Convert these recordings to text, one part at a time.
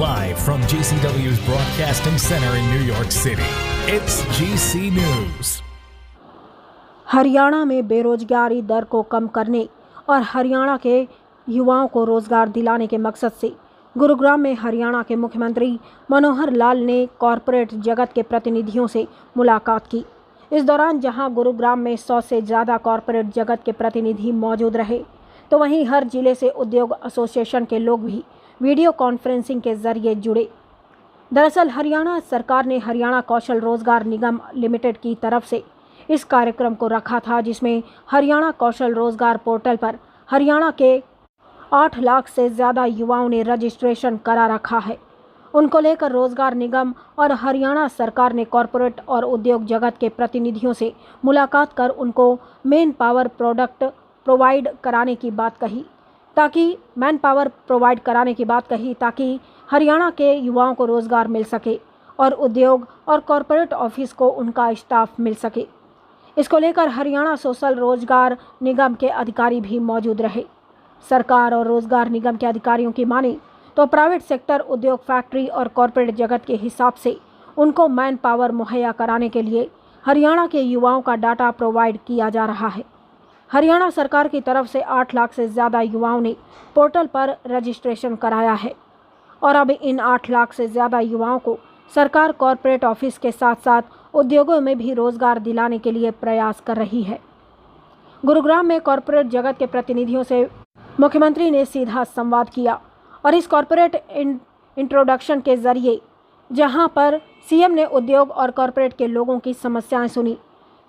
Live from GCW's Broadcasting Center in New York City, it's GC News. Haryana में बेरोजगारी दर को कम करने और हरियाणा के युवाओं को रोजगार दिलाने के मकसद से गुरुग्राम में हरियाणा के मुख्यमंत्री मनोहर लाल ने कॉरपोरेट जगत के प्रतिनिधियों से मुलाकात की। इस दौरान जहां गुरुग्राम में 100 से ज़्यादा कॉरपोरेट जगत के प्रतिनिधि मौजूद रहे, तो वहीं हर जिले से उद्योग एसोसिएशन के लोग भी वीडियो कॉन्फ्रेंसिंग के जरिए जुड़े। दरअसल हरियाणा सरकार ने हरियाणा कौशल रोजगार निगम लिमिटेड की तरफ से इस कार्यक्रम को रखा था, जिसमें हरियाणा कौशल रोजगार पोर्टल पर हरियाणा के 8 लाख से ज़्यादा युवाओं ने रजिस्ट्रेशन करा रखा है। उनको लेकर रोजगार निगम और हरियाणा सरकार ने कॉरपोरेट और उद्योग जगत के प्रतिनिधियों से मुलाकात कर उनको मैन पावर प्रोवाइड कराने की बात कही ताकि हरियाणा के युवाओं को रोजगार मिल सके और उद्योग और कॉरपोरेट ऑफिस को उनका स्टाफ मिल सके। इसको लेकर हरियाणा सोशल रोजगार निगम के अधिकारी भी मौजूद रहे। सरकार और रोजगार निगम के अधिकारियों की माने तो प्राइवेट सेक्टर, उद्योग, फैक्ट्री और कॉरपोरेट जगत के हिसाब से उनको मैन पावर मुहैया कराने के लिए हरियाणा के युवाओं का डाटा प्रोवाइड किया जा रहा है। हरियाणा सरकार की तरफ से 8 लाख से ज़्यादा युवाओं ने पोर्टल पर रजिस्ट्रेशन कराया है और अब इन 8 लाख से ज़्यादा युवाओं को सरकार कॉरपोरेट ऑफिस के साथ साथ उद्योगों में भी रोजगार दिलाने के लिए प्रयास कर रही है। गुरुग्राम में कॉरपोरेट जगत के प्रतिनिधियों से मुख्यमंत्री ने सीधा संवाद किया और इस कॉरपोरेट इंट्रोडक्शन के जरिए जहां पर सीएम ने उद्योग और कॉरपोरेट के लोगों की समस्याएं सुनी,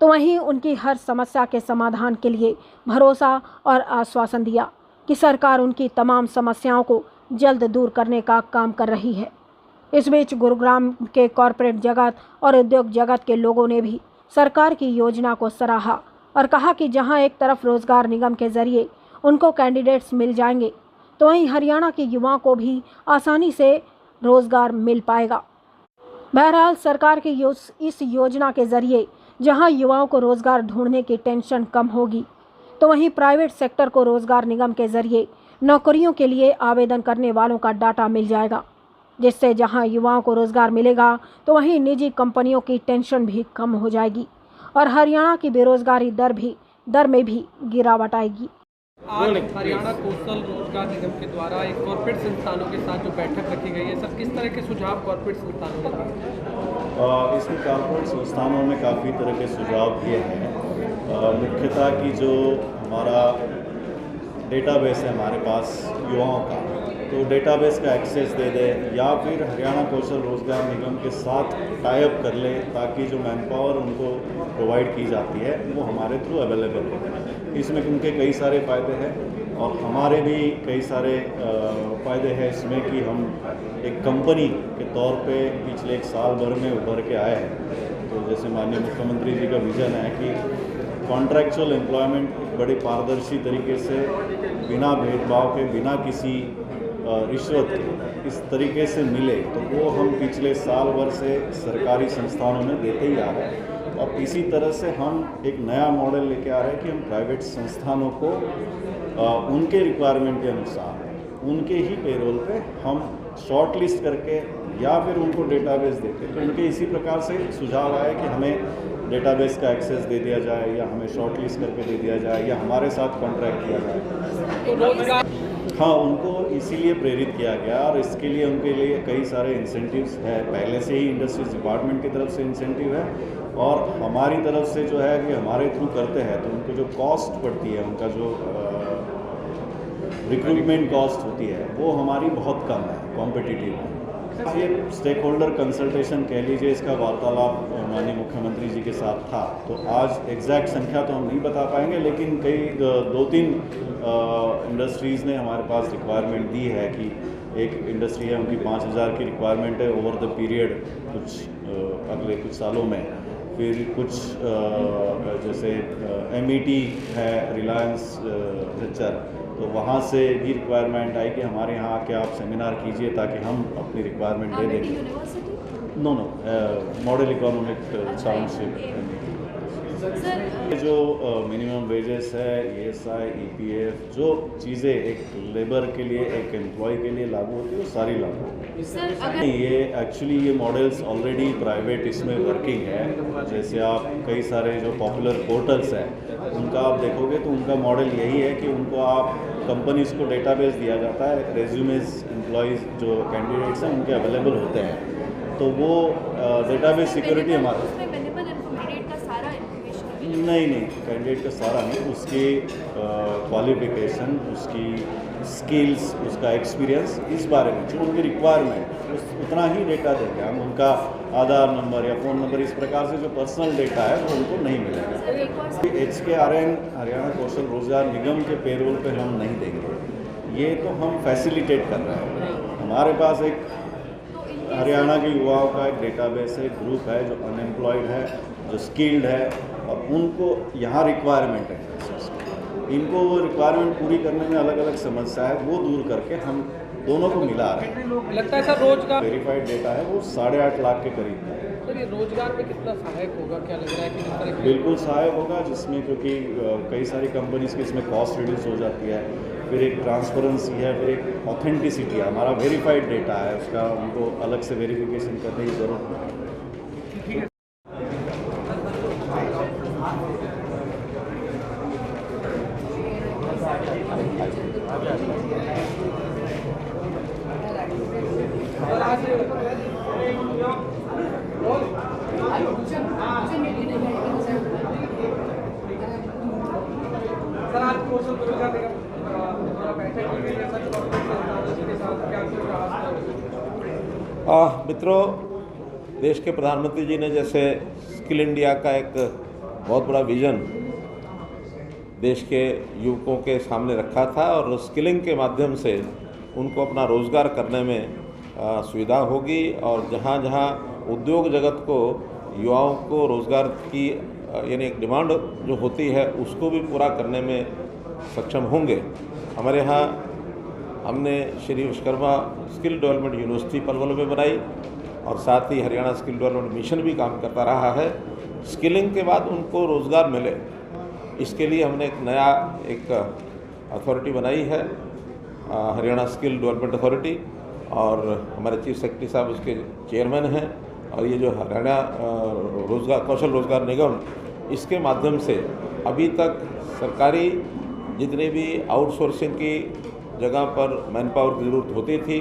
तो वहीं उनकी हर समस्या के समाधान के लिए भरोसा और आश्वासन दिया कि सरकार उनकी तमाम समस्याओं को जल्द दूर करने का काम कर रही है। इस बीच गुरुग्राम के कॉरपोरेट जगत और उद्योग जगत के लोगों ने भी सरकार की योजना को सराहा और कहा कि जहां एक तरफ रोजगार निगम के जरिए उनको कैंडिडेट्स मिल जाएंगे, तो वहीं हरियाणा के युवाओं को भी आसानी से रोजगार मिल पाएगा। बहरहाल सरकार की इस योजना के जरिए जहां युवाओं को रोजगार ढूंढने की टेंशन कम होगी, तो वहीं प्राइवेट सेक्टर को रोजगार निगम के जरिए नौकरियों के लिए आवेदन करने वालों का डाटा मिल जाएगा, जिससे जहां युवाओं को रोजगार मिलेगा तो वहीं निजी कंपनियों की टेंशन भी कम हो जाएगी और हरियाणा की बेरोजगारी दर में भी गिरावट आएगी। आज हरियाणा कौशल रोजगार निगम के द्वारा एक कॉर्पोरेट संस्थानों के साथ जो बैठक रखी गई है, सर किस तरह के सुझाव कॉर्पोरेट संस्थानों ने दिए? इसमें कॉर्पोरेट संस्थानों ने काफ़ी तरह के सुझाव दिए हैं। मुख्यतः कि जो हमारा डेटाबेस है हमारे पास युवाओं का, तो डेटाबेस का एक्सेस दे दे या फिर हरियाणा कौशल रोजगार निगम के साथ टाई अप कर ले ताकि जो मैन पावर उनको प्रोवाइड की जाती है वो हमारे थ्रू अवेलेबल हो। इसमें उनके कई सारे फ़ायदे हैं और हमारे भी कई सारे फ़ायदे हैं इसमें कि हम एक कंपनी के तौर पे पिछले 1 साल भर में उभर के आए हैं। तो जैसे माननीय मुख्यमंत्री जी का विज़न है कि कॉन्ट्रैक्चुअल एम्प्लॉयमेंट बड़ी पारदर्शी तरीके से, बिना भेदभाव के, बिना किसी रिश्वत के इस तरीके से मिले, तो वो हम पिछले साल भर से सरकारी संस्थानों में देते ही आ रहे हैं। और इसी तरह से हम एक नया मॉडल लेके आ रहे हैं कि हम प्राइवेट संस्थानों को उनके रिक्वायरमेंट के अनुसार उनके ही पेरोल पे हम शॉर्ट लिस्ट करके या फिर उनको डेटाबेस देते हैं। तो उनके इसी प्रकार से सुझाव आया कि हमें डेटाबेस का एक्सेस दे दिया जाए या हमें शॉर्ट लिस्ट करके दे दिया जाए या हमारे साथ कॉन्ट्रैक्ट किया जाए। हाँ, उनको इसीलिए प्रेरित किया गया और इसके लिए उनके लिए कई सारे इंसेंटिव्स है। पहले से ही इंडस्ट्रीज डिपार्टमेंट की तरफ से इंसेंटिव है और हमारी तरफ से जो है कि हमारे थ्रू करते हैं तो उनको जो कॉस्ट पड़ती है, उनका जो रिक्रूटमेंट कॉस्ट होती है वो हमारी बहुत कम है, कॉम्पिटिटिव है। ये स्टेक होल्डर कंसल्टेशन कह लीजिए, इसका वार्तालाप माननीय मुख्यमंत्री जी के साथ था। तो आज एग्जैक्ट संख्या तो हम नहीं बता पाएंगे, लेकिन कई 2-3 इंडस्ट्रीज़ ने हमारे पास रिक्वायरमेंट दी है कि एक इंडस्ट्री है उनकी 5000 की रिक्वायरमेंट है ओवर द पीरियड अगले कुछ सालों में। फिर कुछ जैसे MET है, रिलायंस एचर, तो वहाँ से भी रिक्वायरमेंट आई कि हमारे यहाँ आके आप सेमिनार कीजिए ताकि हम अपनी रिक्वायरमेंट दे दें। No model economic township. ये जो मिनिमम वेजेस है, ESI, EPF, जो चीज़ें एक लेबर के लिए, एक एम्प्लॉय के लिए लागू होती है वो सारी लागू होती है। ये एक्चुअली ये मॉडल्स ऑलरेडी प्राइवेट इसमें वर्किंग है। जैसे आप कई सारे जो पॉपुलर पोर्टल्स हैं उनका आप देखोगे तो उनका मॉडल यही है कि उनको आप कंपनीज़ को डेटाबेस दिया जाता है, रेज्यूमेज एम्प्लॉयज़ जो कैंडिडेट्स हैं उनके अवेलेबल होते हैं, तो वो डेटाबेस सिक्योरिटी हमारा नहीं कैंडिडेट का सारा नहीं, उसकी क्वालिफिकेशन, उसकी स्किल्स, उसका एक्सपीरियंस, इस बारे में जो उनकी रिक्वायरमेंट उतना ही डेटा देंगे हम। उनका आधार नंबर या फ़ोन नंबर इस प्रकार से जो पर्सनल डेटा है वो उनको नहीं मिलेगा। HKRN हरियाणा कौशल रोजगार निगम के पेरोल पे हम नहीं देंगे, ये तो हम फैसिलिटेट कर रहे हैं। हमारे पास एक हरियाणा के युवाओं का एक डेटाबेस है, ग्रुप है जो अनएम्प्लॉयड है, जो स्किल्ड है, और उनको यहाँ रिक्वायरमेंट है, इनको वो रिक्वायरमेंट पूरी करने में अलग अलग समस्या है, वो दूर करके हम दोनों को मिला रहे हैं। लगता है सर रोजगार वेरीफाइड डेटा है वो 8.5 लाख के करीब है। सर ये रोजगार में कितना सहायक होगा, क्या लग रहा है कि जिस तरह की बिल्कुल सहायक होगा, जिसमें क्योंकि कई सारी कंपनीज की इसमें कॉस्ट रिड्यूस हो जाती है, फिर एक ट्रांसपेरेंसी है, फिर एक ऑथेंटिसिटी है, हमारा वेरीफाइड डेटा है, उसका उनको अलग से वेरिफिकेशन करने की ज़रूरत नहीं है। सर आज कौशल रोजगार निगम बैठक की गई है सर, के साथ क्या कुछ रहा? मित्रों, देश के प्रधानमंत्री जी ने जैसे स्किल इंडिया का एक बहुत बड़ा विज़न देश के युवकों के सामने रखा था, और स्किलिंग के माध्यम से उनको अपना रोज़गार करने में सुविधा होगी, और जहाँ जहाँ उद्योग जगत को युवाओं को रोज़गार की यानी एक डिमांड जो होती है उसको भी पूरा करने में सक्षम होंगे। हमारे यहाँ हमने Shri Vishwakarma skill development university Palwal में बनाई, और साथ ही हरियाणा स्किल डेवलपमेंट मिशन भी काम करता रहा है। स्किलिंग के बाद उनको रोज़गार मिले, इसके लिए हमने एक नया अथॉरिटी बनाई है, हरियाणा स्किल डेवलपमेंट अथॉरिटी, और हमारे चीफ सेक्रेटरी साहब उसके चेयरमैन हैं। और ये जो हरियाणा कौशल रोजगार निगम, इसके माध्यम से अभी तक सरकारी जितने भी आउटसोर्सिंग की जगह पर मैन पावर की ज़रूरत होती थी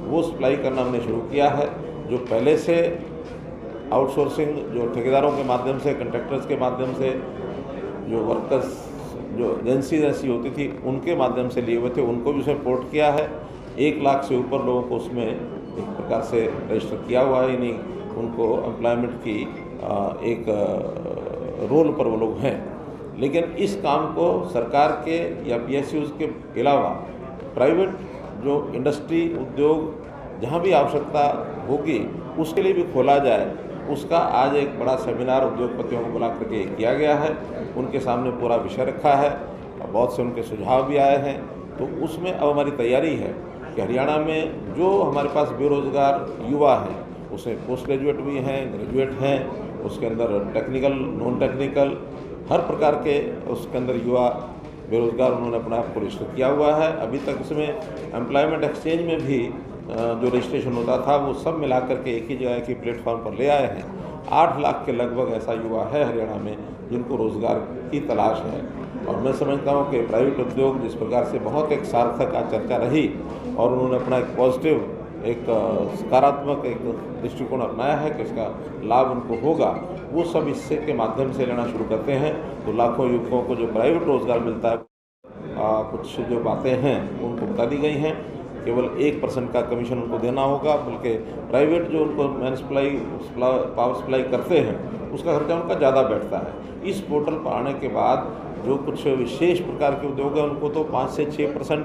वो सप्लाई करना हमने शुरू किया है। जो पहले से आउटसोर्सिंग जो ठेकेदारों के माध्यम से, कंट्रैक्टर्स के माध्यम से जो वर्कर्स जो एजेंसी जैसी होती थी उनके माध्यम से लिए हुए थे, उनको भी उसमें पोर्ट किया है। 1 लाख से ऊपर लोगों को उसमें एक प्रकार से रजिस्टर किया हुआ है, यानी उनको एम्प्लॉयमेंट की एक रोल पर वो लोग हैं। लेकिन इस काम को सरकार के या PSUs के अलावा प्राइवेट जो इंडस्ट्री, उद्योग जहाँ भी आवश्यकता होगी उसके लिए भी खोला जाए, उसका आज एक बड़ा सेमिनार उद्योगपतियों को बुला करके किया गया है। उनके सामने पूरा विषय रखा है और बहुत से उनके सुझाव भी आए हैं। तो उसमें अब हमारी तैयारी है कि हरियाणा में जो हमारे पास बेरोज़गार युवा हैं, उसमें पोस्ट ग्रेजुएट भी हैं, ग्रेजुएट हैं, उसके अंदर टेक्निकल, नॉन टेक्निकल, हर प्रकार के उसके अंदर युवा बेरोज़गार उन्होंने अपना आप को रजिस्टर किया हुआ है। अभी तक इसमें एम्प्लॉयमेंट एक्सचेंज में भी जो रजिस्ट्रेशन होता था वो सब मिला करके एक ही जगह के प्लेटफॉर्म पर ले आए हैं। 8 लाख के लगभग ऐसा युवा है हरियाणा में जिनको रोज़गार की तलाश है। और मैं समझता हूँ कि प्राइवेट उद्योग जिस प्रकार से बहुत एक सार्थक चर्चा रही और उन्होंने अपना एक पॉजिटिव, एक सकारात्मक एक दृष्टिकोण अपनाया है कि इसका लाभ उनको होगा, वो सब इससे के माध्यम से लेना शुरू करते हैं। तो लाखों युवकों को जो प्राइवेट रोज़गार मिलता है, कुछ जो बातें हैं उनको बता दी गई हैं। केवल 1% का कमीशन उनको देना होगा, बल्कि प्राइवेट जो उनको मैन सप्लाई पावर सप्लाई करते हैं उसका खर्चा उनका ज़्यादा बैठता है। इस पोर्टल पर आने के बाद जो कुछ विशेष प्रकार के उद्योग हैं उनको तो 5 से 6%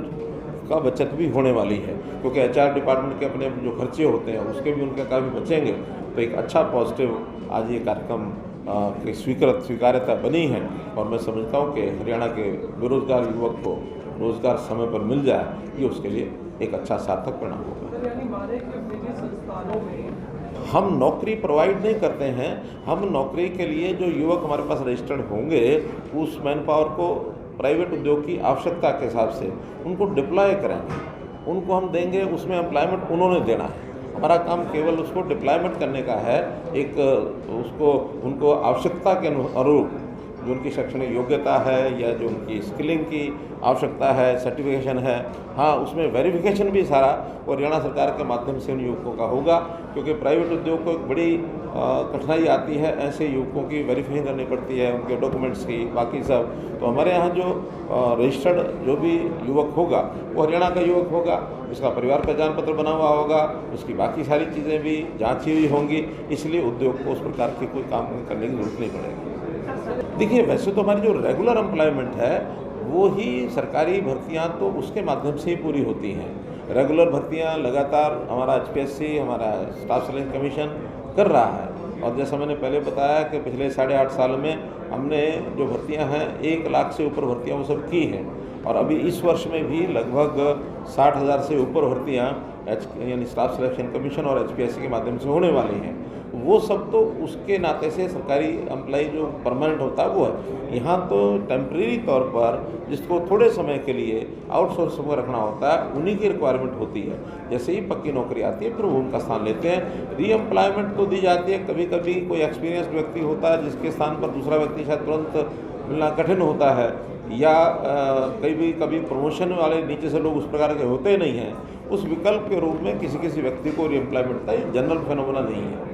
का बचत भी होने वाली है, क्योंकि HR डिपार्टमेंट के अपने जो खर्चे होते हैं उसके भी उनके काफ़ी बचेंगे। तो एक अच्छा पॉजिटिव आज ये कार्यक्रम की स्वीकार्यता बनी है, और मैं समझता हूँ कि हरियाणा के बेरोजगार युवक को रोज़गार समय पर मिल जाए, ये उसके लिए एक अच्छा सार्थक परिणाम होगा। हम नौकरी प्रोवाइड नहीं करते हैं। हम नौकरी के लिए जो युवक हमारे पास रजिस्टर्ड होंगे उस मैन पावर को प्राइवेट उद्योग की आवश्यकता के हिसाब से उनको डिप्लॉय करेंगे, उनको हम देंगे, उसमें एम्प्लॉयमेंट उन्होंने देना है। हमारा काम केवल उसको डिप्लॉयमेंट करने का है, एक उसको उनको आवश्यकता के अनुरूप जो उनकी शैक्षणिक योग्यता है या जो उनकी स्किलिंग की आवश्यकता है, सर्टिफिकेशन है, हाँ उसमें वेरिफिकेशन भी सारा हरियाणा सरकार के माध्यम से उन युवकों का होगा, क्योंकि प्राइवेट उद्योग को एक बड़ी कठिनाई आती है, ऐसे युवकों की वेरिफिकेशन करनी पड़ती है, उनके डॉक्यूमेंट्स की, बाकी सब। तो हमारे यहाँ जो रजिस्टर्ड जो भी युवक होगा वो हरियाणा का युवक होगा, उसका परिवार पहचान पत्र बना हुआ होगा, उसकी बाकी सारी चीज़ें भी जाँची हुई होंगी, इसलिए उद्योग को उस प्रकार की कोई काम करने की जरूरत नहीं पड़ेगी। देखिए, वैसे तो हमारी जो रेगुलर एम्प्लॉयमेंट है वो ही सरकारी भर्तियां तो उसके माध्यम से ही पूरी होती हैं। रेगुलर भर्तियां लगातार हमारा HPSC, हमारा स्टाफ सिलेक्शन कमीशन कर रहा है, और जैसा मैंने पहले बताया कि पिछले 8.5 साल में हमने जो भर्तियां हैं 1 लाख से ऊपर भर्तियां वो सब की हैं, और अभी इस वर्ष में भी लगभग 60,000 से ऊपर भर्तियाँ यानी स्टाफ सिलेक्शन कमीशन और HPSC के माध्यम से होने वाली हैं। वो सब तो उसके नाते से सरकारी एम्प्लॉय जो परमानेंट होता है वो है। यहाँ तो टेम्परेरी तौर पर जिसको थोड़े समय के लिए आउटसोर्स में रखना होता है उन्हीं की रिक्वायरमेंट होती है। जैसे ही पक्की नौकरी आती है फिर वो उनका स्थान लेते हैं। रीएम्प्लॉयमेंट तो दी जाती है, कभी कभी कोई एक्सपीरियंस्ड व्यक्ति होता है जिसके स्थान पर दूसरा व्यक्ति शायद तुरंत मिलना कठिन होता है, या कभी प्रमोशन वाले नीचे से लोग उस प्रकार के होते नहीं हैं, उस विकल्प के रूप में किसी व्यक्ति को रीएम्प्लॉयमेंट का जनरल फेनोमेना नहीं है।